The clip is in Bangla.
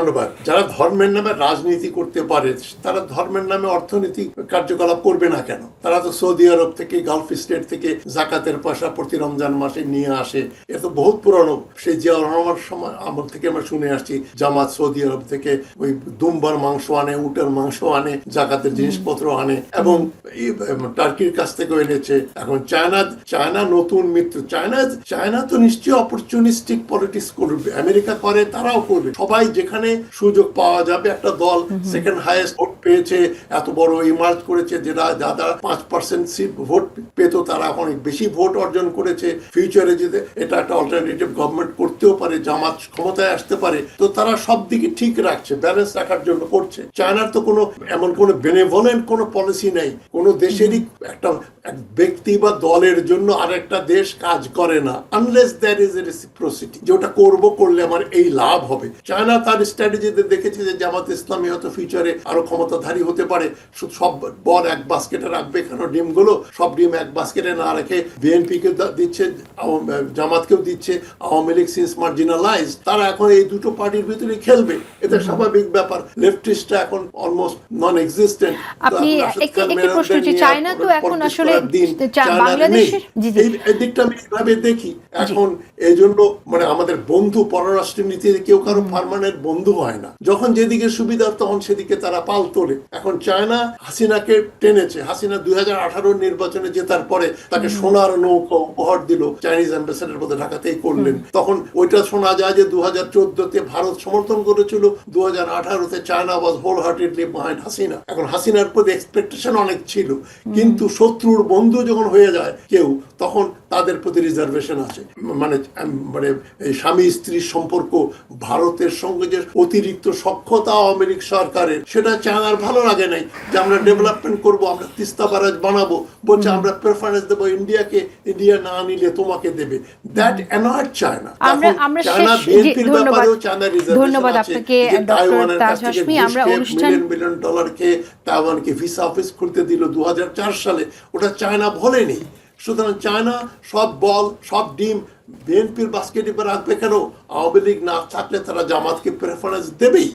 ধন্যবাদ। যারা ধর্মের নামে রাজনীতি করতে পারে তারা ধর্মের নামে অর্থনৈতিক কার্যকলাপ করবে না কেন? তারা তো সৌদি আরব থেকে, গালফ স্টেট থেকে জাকাতের পয়সা প্রতি রমজান মাসে নিয়ে আসে। এ তো বহুত পুরানো, সেই জিয়াউর রহমানের সময় আমল থেকে আমরা শুনে আসছি জামাত সৌদি আরব থেকে ওই দুম্বার মাংস আনে, উটের মাংস আনে, জাকাতের জিনিসপত্র আনে, এবং টার্কির কাছ থেকে এনেছে। এখন চায়না নতুন মিত্র। চায়না তো নিশ্চয়ই অপরচুনিস্টিক পলিটিক্স করবে, আমেরিকা করে, তারাও করবে। সবাই যেখানে সুযোগ পাওয়া যাবে, একটা দল সেকেন্ড হাইয়েস্ট ভোট পেয়েছে, এত বড় ইমার্জ করেছে, যারা 5% ভোট পেত তারা অনেক বেশি ভোট অর্জন করেছে। ফিউচারে যদি এটা একটা অল্টারনেটিভ গভর্নমেন্ট করতেও পারে, জামাত ক্ষমতায় আসতে পারে, তো তারা সব দিকে ঠিক রাখছে, ব্যালেন্স রাখার জন্য করছে। চায়নার তো এমন কোনো বেনেভোলেন্ট কোনো পলিসি নেই। কোনো দেশেরই একটা ব্যক্তি বা দলের জন্য আরেকটা দেশ কাজ করে না, unless there is a reciprocity, যে ওটা করলে আমার এই লাভ হবে। চায়না তার স্ট্র্যাটেজিতে দেখেছে যে জামাত ইসলামী হয়তো ফিউচারে আরো ক্ষমতাধারী হতে পারে, সব বল এক বাস্কেটে রাখবে, কেন ডিমগুলো সব ডিম এক বাস্কেটে না রেখে বিএনপি কে দিচ্ছে, জামাতকেও দিচ্ছে, আওয়ামী লীগ সিন্স মার্জিনালাইজ, তারা এখন এই দুটো পার্টির ভিতরে খেলবে, এটা স্বাভাবিক ব্যাপার। লেফটিস্টরা এখন অলমোস্ট নন এক্সিস্টেন্ট। আপনি একটি প্রশ্ন, যে চায়না তো এখন আসলে বাংলাদেশের এই দিকটা আমি এইভাবে দেখি এখন। এই জন্য মানে আমাদের বন্ধু পররাষ্ট্র নীতিতে কেউ কারো পার্মানেন্ট বন্ধু হয় না। যখন যেদিকে সুবিধা তখন সেদিকে তারা পাল তোলে। এখন চায়না হাসিনাকে টেনেছে। হাসিনা 2018 নির্বাচনে জেতার পরে তাকে সোনার নৌকা উপহার দিল, চাইনিজ অ্যাম্বাসেডার বোধহয় ঢাকাতেই করলেন। তখন ওইটা শোনা যায় যে 2014-তে ভারত সমর্থন করেছিল, 2018-তে চায়না ওয়াজ হোল হার্টেডলি বিহাইন্ড হাসিনা। এখন হাসিনার প্রতি এক্সপেকটেশন অনেক ছিল, কিন্তু শত্রুর বন্ধু যখন হয়ে যায় কেউ, তখন তাদের প্রতি রিজার্ভেশন আছে। মানে এই স্বামী স্ত্রীর সম্পর্ক, ভারতের সঙ্গে যে অতিরিক্ত সখ্যতা আওয়ামী লীগ সরকারের, সেটা চায়নার ভালো লাগে নাই। যে আমরা ডেভেলপমেন্ট করব, আমরা তিস্তা ব্যারাজ বানাবো, বলছে আমরা প্রেফারেন্স দেবো ইন্ডিয়াকে, ইন্ডিয়া না নিলে তোমাকে দেবে। That annoyed China. চায়না বিএনপির ব্যাপারেও চায়না রিজার্ভেশন আছে। তাইওয়ানের কাছ থেকে $20 মিলিয়ন কে তাইওয়ানকে ভিসা অফিস খুলতে দিল 2004 সালে, ওটা চায়না ভোলেনি। সুতরাং চায়না সব বল, সব ডিম বিএনপির বাস্কেটে রাখবে কেন? আওয়ামী লীগ না থাকলে তারা জামাতকে প্রেফারেন্স দেবেই।